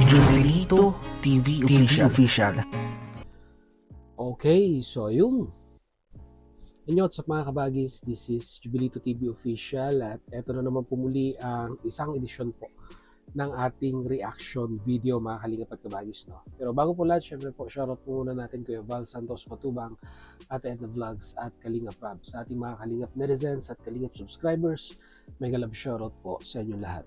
Jubilito TV Official. Okay, so yung inyo at sa mga kabagis, this is Jubilito TV Official at eto na naman pumuli ang isang edisyon po ng ating reaction video mga kalingap at kabagis. No? Pero bago po lahat, syempre po, shoutout po muna natin Kuya Val Santos Matubang at Edna Vlogs at Kalingap Rab. Sa ating mga kalingap netizens at kalingap subscribers, mega love shoutout po sa inyo lahat.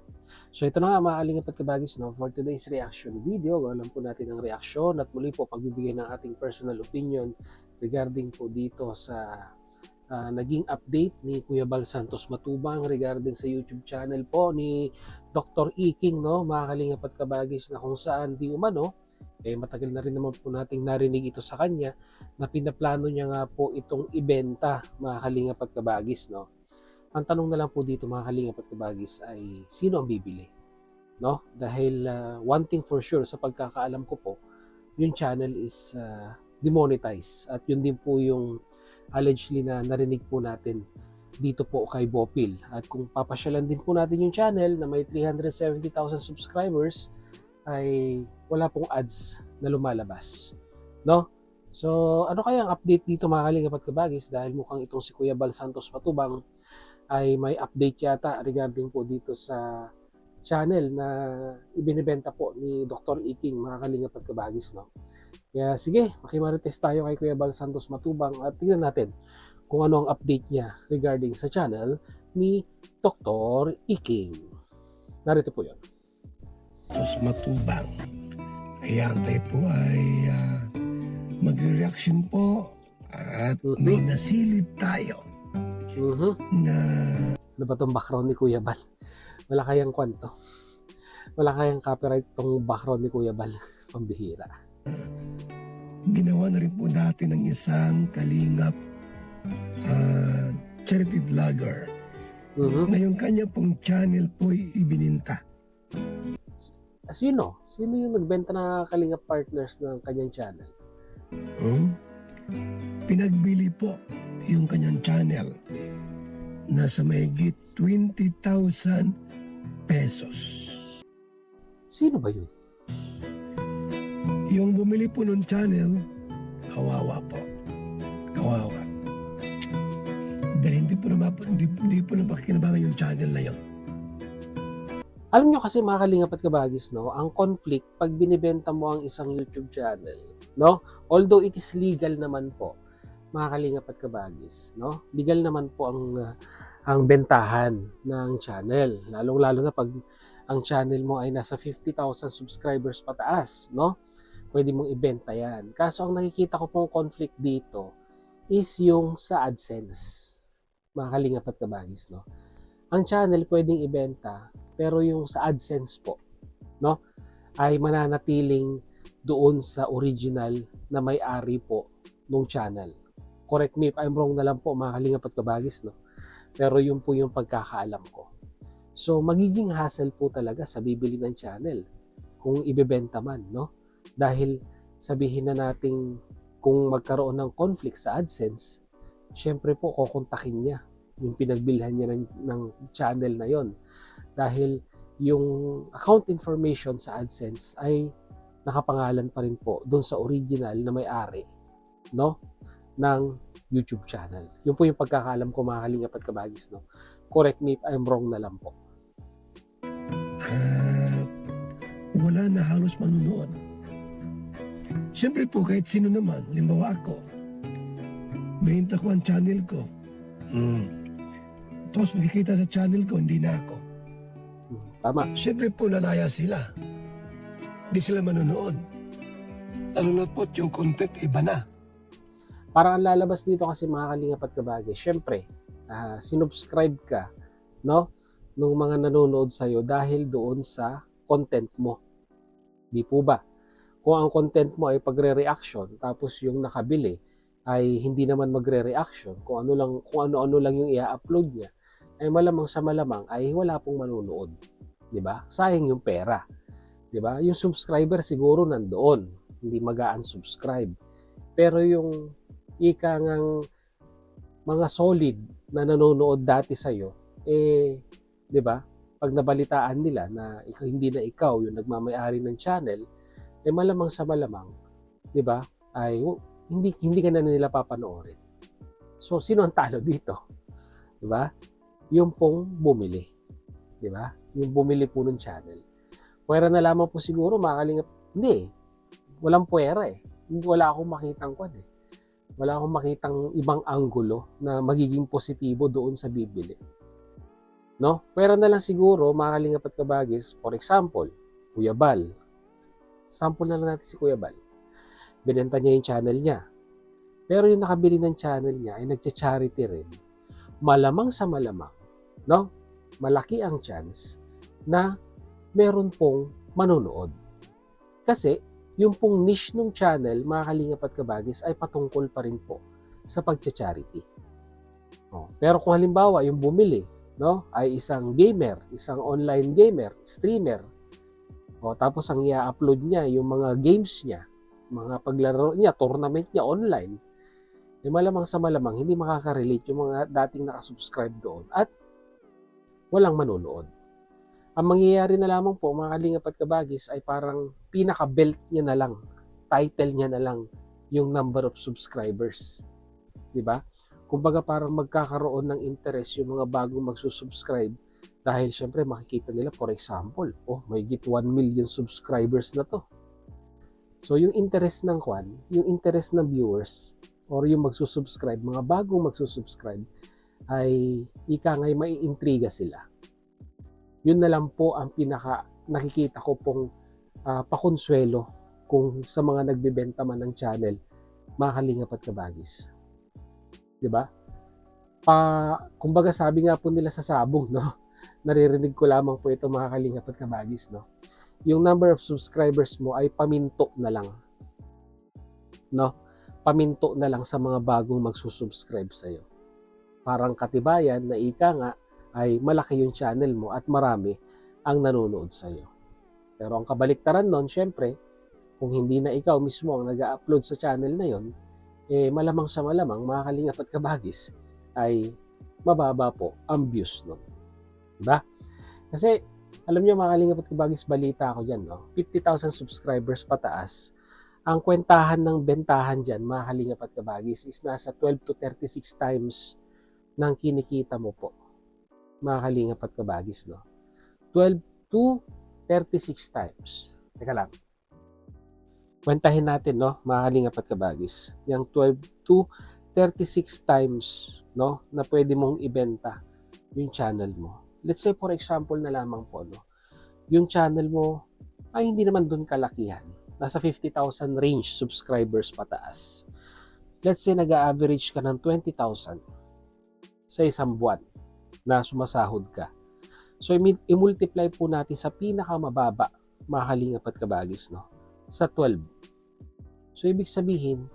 So ito na nga mga kalingap at kabagis, no? For today's reaction video, gawin po natin ang reaksyon at muli po pagbibigay ng ating personal opinion regarding po dito sa naging update ni Kuya Val Santos Matubang regarding sa YouTube channel po ni Dr. Iking, no? Mga kalingap at kabagis, na kung saan di umano, matagal na rin naman po nating narinig ito sa kanya na pinaplano niya nga po itong ibenta mga kalingap at kabagis, no? Ang tanong na lang po dito mga kalingap at kabagis ay sino ang bibili? No? Dahil one thing for sure sa pagkakaalam ko po, yung channel is demonetized at yun din po yung allegedly na narinig po natin dito po kay Bopil. At kung papasyalan din po natin yung channel na may 370,000 subscribers ay wala pong ads na lumalabas. No? So ano kaya ang update dito mga kalingap at kabagis dahil mukhang itong si Kuya Val Santos Matubang ay may update yata regarding po dito sa channel na ibinibenta po ni Dr. Iking mga kalingap at kabagis, no? Kaya sige, makimarites tayo kay Kuya Val Santos Matubang at tingnan natin kung ano ang update niya regarding sa channel ni Dr. Iking. Narito po yun. Santos Matubang. Ayan, tayo po ay magre-reaction po at may nasilip tayo na ano ba itong background ni Kuya Val? Wala kayang kwento. Wala kayang copyright itong background ni Kuya Val. Pambihira. Ginawa na rin po natin ng isang kalingap charity vlogger na yung kanya pong channel po ibininta. Sino? Sino yung nagbenta na kalingap partners ng kanyang channel? Pinagbili po yung kanyang channel na sa mahigit 20,000 pesos. Sino ba yun? Yung bumili po ng channel, kawawa po. Kawawa. Dahil hindi po napakinabangan yung channel na yun. Alam nyo kasi mga kalingap at kabagis, no, ang conflict pag binibenta mo ang isang YouTube channel, no, although it is legal naman po, mga kalingap at kabagis, no, legal naman po ang bentahan ng channel, lalong-lalo na pag ang channel mo ay nasa 50,000 subscribers pataas, no, pwede mong ibenta yan. Kaso ang nakikita ko pong conflict dito is yung sa AdSense, mga kalingap at kabagis, no. Ang channel pwedeng ibenta, pero yung sa AdSense po, no, ay mananatiling doon sa original na may-ari po nung channel. Correct me if I'm wrong na lang po mga kalingap at kabagis, no. Pero yun po yung pagkakaalam ko. So magiging hassle po talaga sa bibili ng channel kung ibebenta man, no. Dahil sabihin na natin kung magkaroon ng conflict sa AdSense, syempre po kukontakin niya yung pinagbilhan niya ng channel na yon. Dahil yung account information sa AdSense ay nakapangalan pa rin po doon sa original na may-ari, no, ng YouTube channel. Yun po yung pagkakaalam ko mga kalingap at kabagis, no. Correct me if I'm wrong na lang po. Wala na halos manunood. Siyempre po kahit sino naman, limbawa ako, binenta ko ang channel ko. Tapos makikita sa channel ko, hindi na ako. Tama. Siyempre po lalaya sila. Hindi sila manonood. Lalo na po yung content iba na. Parang ang lalabas dito kasi mga kalingap at kabagay, syempre, sinubscribe ka, no, nung mga nanonood sa'yo dahil doon sa content mo. Di po ba? Kung ang content mo ay pagre-reaction, tapos yung nakabili ay hindi naman magre-reaction, kung ano-ano lang yung i-upload niya, ay malamang sa malamang ay wala pong manonood. Di ba? Sayang yung pera. Di ba? Yung subscriber siguro nandoon, hindi mag-unsubscribe. Pero yung ika ngang mga solid na nanonood dati sa'yo, di ba? pag nabalitaan nila na hindi na ikaw yung nagmamay-ari ng channel, malamang sa malamang, 'di ba? Ay hindi ka na nila papanoorin. So sino ang talo dito? 'Di ba? Yung pong bumili, 'di ba? Yung bumili po ng channel. Puwera na lamang po siguro mga kalingap. Hindi. Walang puwera eh. Wala akong makitang kwan eh. Wala akong makitang ibang anggulo na magiging positibo doon sa bibili. No? Puwera na lang siguro mga kalingap at kabagis, for example, Kuya Bal. Sample na lang natin si Kuya Bal. Binenta niya yung channel niya. Pero yung nakabili ng channel niya ay nagcha-charity rin. Malamang sa malamang, no? Malaki ang chance na meron pong manonood. Kasi yung pong niche ng channel, mga kalingap at kabagis, ay patungkol pa rin po sa pagcha-charity. Pero kung halimbawa yung bumili, no, ay isang gamer, isang online gamer, streamer, tapos ang i-upload niya yung mga games niya, mga paglaro niya, tournament niya online, malamang sa malamang hindi makaka-relate yung mga dating nakasubscribe doon at walang manonood. Ang mangyayari na lamang po, mga kalingap at kabagis, ay parang pinaka-belt niya na lang, title niya na lang, yung number of subscribers. Diba? Kumbaga parang magkakaroon ng interest yung mga bagong magsusubscribe dahil syempre makikita nila, for example, may git 1 million subscribers na to. So yung interest ng kwan, yung interest ng viewers, or yung magsusubscribe, mga bagong magsusubscribe, ay ika ngay maiintriga sila. Yun na lang po ang pinaka nakikita ko pong pakonsuelo kung sa mga nagbebenta man ng channel, mga kalingap at kabagis. 'Di ba? Kumbaga sabi nga po nila sa sabong, no? Naririnig ko lamang po ito, mga kalingap at kabagis, no? Yung number of subscribers mo ay paminto na lang. No? Paminto na lang sa mga bagong magsusubscribe sa iyo. Parang katibayan na ika nga ay malaki yung channel mo at marami ang nanonood sa iyo. Pero ang kabaliktaran nun, syempre, kung hindi na ikaw mismo ang nag-upload sa channel na yon, malamang sa malamang, mga kalingap at kabagis, ay mababa po ang views nun. Diba? Kasi, alam nyo mga kalingap at kabagis, balita ako dyan, no? 50,000 subscribers pataas. Ang kwentahan ng bentahan dyan, mga kalingap at kabagis, is nasa 12 to 36 times ng kinikita mo po, mga kalingap at kabagis, no? 12 to 36 times. Teka lang. Kwentahin natin, no, mga kalingap at kabagis. Yung 12 to 36 times, no, na pwede mong ibenta yung channel mo. Let's say, for example na lamang po, no, yung channel mo ay hindi naman dun kalakihan. Nasa 50,000 range subscribers pataas. Let's say, nag-average ka ng 20,000 sa isang buwan na sumasahod ka. So, i-multiply po natin sa pinakamababa, mga kalingap at kabagis, no? Sa 12. So, ibig sabihin,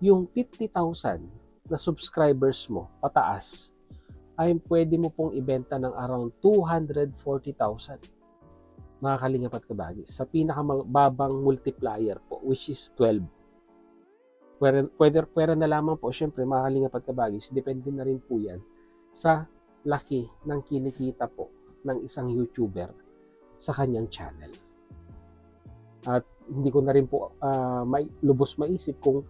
yung 50,000 na subscribers mo, pataas, ay pwede mo pong ibenta ng around 240,000, mga kalingap at kabagis, sa pinakamababang multiplier po, which is 12. Pwede na lamang po, syempre, mga kalingap at kabagis, depende na rin po yan sa laki ng kinikita po ng isang YouTuber sa kanyang channel. At hindi ko na rin po lubos maisip kung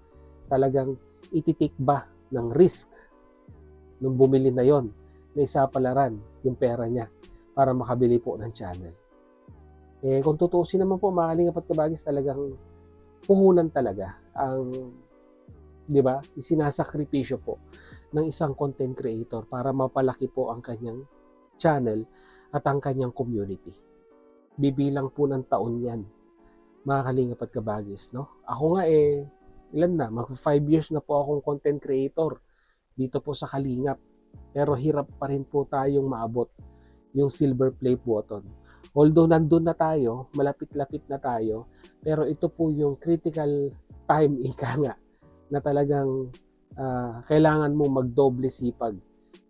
talagang ititake ba ng risk nung bumili na yon na isapalaran yung pera niya para makabili po ng channel. Kung tutuusin naman po, mga kalingap at kabagis, talagang puhunan talaga ang, di ba, isinasakripisyo po ng isang content creator para mapalaki po ang kanyang channel at ang kanyang community. Bibilang po ng taon yan, mga kalingap at kabagis, no? Ako nga ilan na, mag 5 years na po akong content creator dito po sa Kalingap. Pero hirap pa rin po tayong maabot yung silver play button. Although nandun na tayo, malapit-lapit na tayo, pero ito po yung critical time, ika nga, na talagang kailangan mo magdoble sipag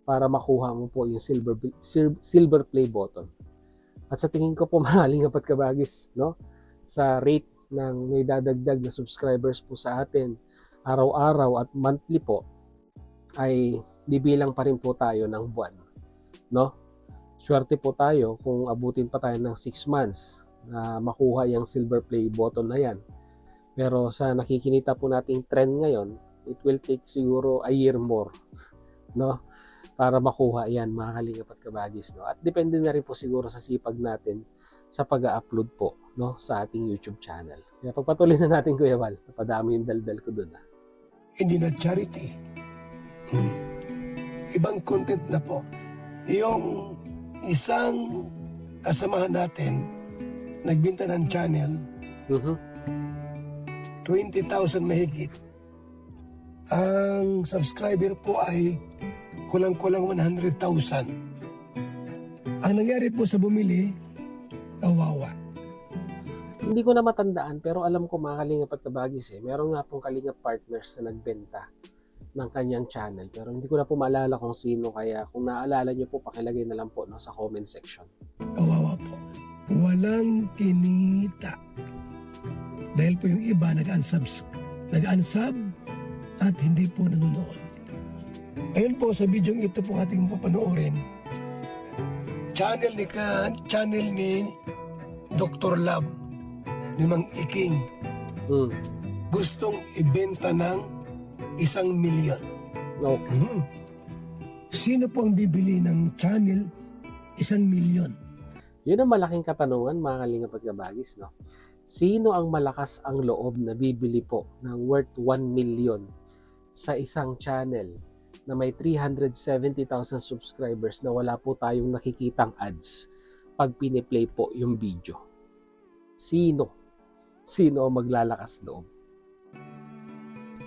para makuha mo po yung silver play button. At sa tingin ko po, mga kalingap at kabagis, no, sa rate ng naidadagdag na subscribers po sa atin araw-araw at monthly po, ay bibilang pa rin po tayo ng buwan, no? Swerte po tayo kung abutin pa tayo ng 6 months na makuha yung silver play button na yan. Pero sa nakikinita po nating trend ngayon, it will take siguro a year more, no? Para makuha yan, mga kalingap at kabagis, no? At depende na rin po siguro sa sipag natin sa pag-upload po, no, sa ating YouTube channel. Kaya pagpatuloy na natin, Kuya Val. Napadami yung daldal ko dun. Hindi na charity. Ibang content na po. Yung isang kasamahan natin, nagbinta ng channel, 20,000 mahigit. Ang subscriber po ay kulang-kulang 100,000. Ang nangyari po sa bumili, kawawa. Hindi ko na matandaan, pero alam ko mga kalingap at kabagis meron nga pong kalingap partners na nagbenta ng kanyang channel. Pero hindi ko na po maalala kung sino, kaya kung naalala nyo po, pakilagay na lang po, no, sa comment section. Kawawa po. Walang kinita. Dahil po yung iba nag-unsub at hindi po nanonood. Ayun po sa video ito po ating papanoorin. Channel ni Dr. Love ni Mang Iking. Gustong ibenta ng 1,000,000. Okay. Sino po ang bibili ng channel 1,000,000? Yun ang malaking katanungan, mga kalingap at kabagis, no? Sino ang malakas ang loob na bibili po ng worth 1 million sa isang channel na may 370,000 subscribers na wala po tayong nakikitang ads pag piniplay po yung video? Sino? Sino ang maglalakas loob?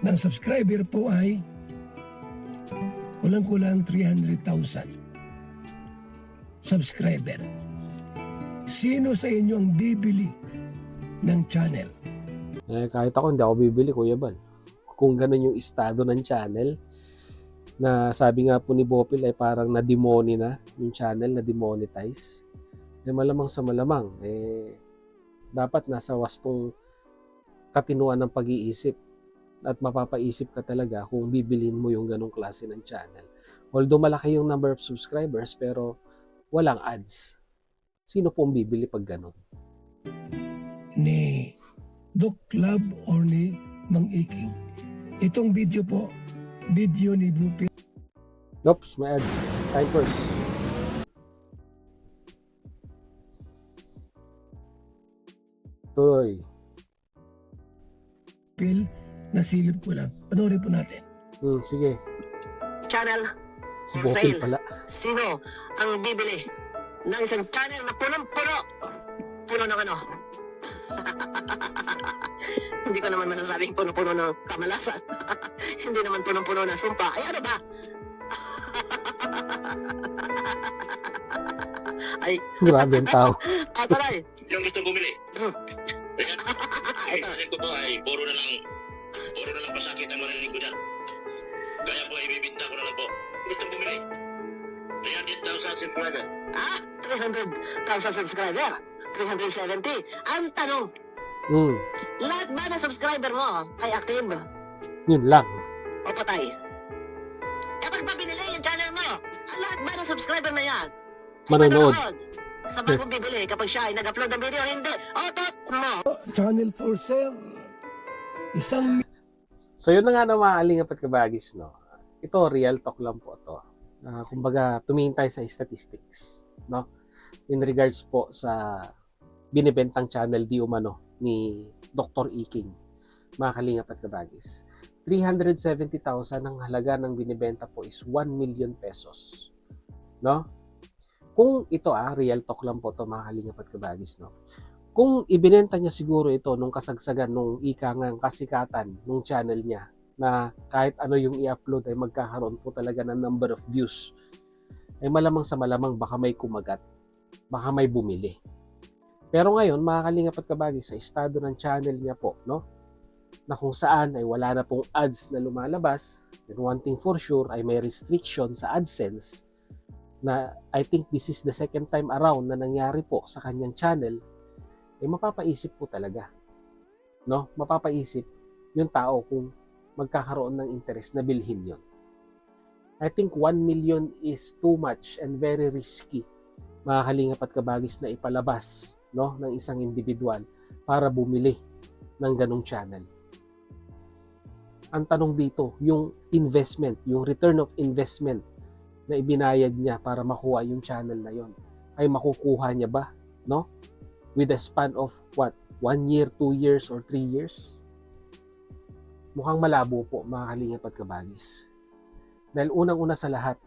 Ng subscriber po ay kulang-kulang 300,000 subscriber. Sino sa inyo ang bibili ng channel? Kahit ako, hindi ako bibili, Kuya Bal. Kung ganun yung estado ng channel, na sabi nga po ni Bopil ay parang na-demoni na yung channel, na-demonetize. Malamang sa malamang, dapat nasa wastong katinuan ng pag-iisip at mapapaisip ka talaga kung bibilin mo yung ganong klase ng channel. Although malaki yung number of subscribers, pero walang ads. Sino po ang bibili pag ganon? Ni Doc Love or ni Mang Iking. Itong video po, video ni Bupil. Oops, may ads. Time first. Tuloy. Nasilip ko lang. Panoorin po natin. Sige. Channel Si for Bopil sale. pala. Sino ang bibili ng isang channel na punong-puno? Puno ng ano? Hindi ko naman masasabing puno-puno ng kamalasan. Hindi naman punong-puno na sumpa. Ay ano ba? Ay, Grabe ang tao. tuloy. Yung gusto bumili. Ito. Sabi ko po ay puro na lang pasakit ang marinig ko dyan. Kaya po ibibinta ko na lang po. Gusto bumili. 300,000 subscriber. 300,000 subscriber. 370. Ang tanong, lahat ba ng subscriber mo ay active Yun lang. o patay? Kapag ba binili yung channel mo, ang lahat ba ng subscriber na yan? ay Manonood. Sa bagong bibili kapag siya ay nag-upload ng video, hindi. Otot mo. Channel for sale. 1,000,000. So yun na nga na maaalingap at kabagis, no? Ito, real talk lang po ito. Kumbaga, tumingin tayo sa statistics, no? In regards po sa binibentang channel di umano ni Dr. Iking, mga kalingap at kabagis. 370,000 ang halaga ng binibenta po is 1 million pesos. No? Kung ito real talk lang po to, mga kalingap at kabagis, no? Kung ibinenta niya siguro ito nung kasagsagan nung ikangang kasikatan nung channel niya, na kahit ano yung i-upload ay magkakaroon po talaga ng number of views, ay malamang sa malamang baka may kumagat, baka may bumili. Pero ngayon, mga kalingap at kabagis, sa estado ng channel niya po, no, na kung saan ay wala na pong ads na lumalabas, then one thing for sure ay may restriction sa AdSense, na I think this is the second time around na nangyari po sa kanyang channel, ay mapapaisip po talaga, no? Mapapaisip yung tao kung magkakaroon ng interest na bilhin yon. I think 1 million is too much and very risky mga kalingap at kabagis, na ipalabas, no, ng isang individual para bumili ng ganong channel. Ang tanong dito, yung investment, yung return of investment na ibinayad niya para makuha yung channel na yon, ay makukuha niya ba, no? With a span of what? 1 year, 2 years, or 3 years? Mukhang malabo po, mga kalingap at kabagis. Dahil unang-una sa lahat,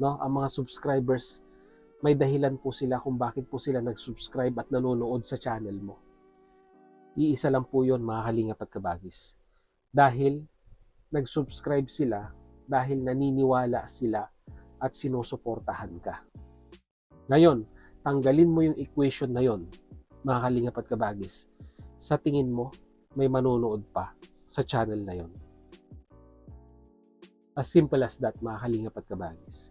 no, ang mga subscribers, may dahilan po sila kung bakit po sila nag-subscribe at nanonood sa channel mo. Iisa lang po yun, mga kalingap at kabagis. Dahil nag-subscribe sila dahil naniniwala sila at sinusuportahan ka. Ngayon, tanggalin mo yung equation na yon, mga kalingap at kabagis. Sa tingin mo, may manonood pa sa channel na yon. As simple as that, mga kalingap at kabagis.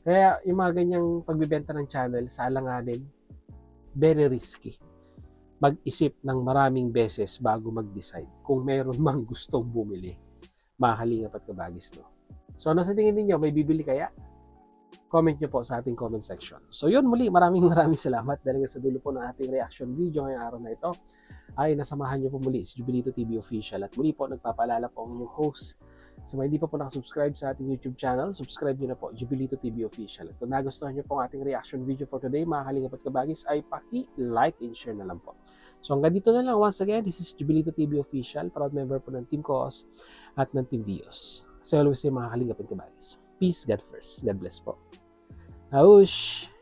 Kaya yung mga ganyang pagbibenta ng channel sa alanganin, very risky. Mag-isip ng maraming beses bago mag-decide kung meron mang gustong bumili, mga kalingap at kabagis, no? So ano sa tingin ninyo? May bibili kaya? Comment nyo po sa ating comment section. So yun, muli, maraming salamat dahil sa dulo po ng ating reaction video ngayong araw na ito ay nasamahan nyo po muli si Jubilito TV Official. At muli po, nagpapaalala po ang inyong host. Sa mga hindi pa po nakasubscribe sa ating YouTube channel, subscribe nyo na po, Jubilito TV Official. At kung nagustuhan nyo po ang ating reaction video for today, mga kalingap at kabagis, ay paki-like and share na lang po. So hanggang dito na lang. Once again, this is Jubilito TV Official, proud member po ng Team Cos at ng Team Vios. As I always say, mga kalingap at kabagis, peace, God first. God bless po. Aush!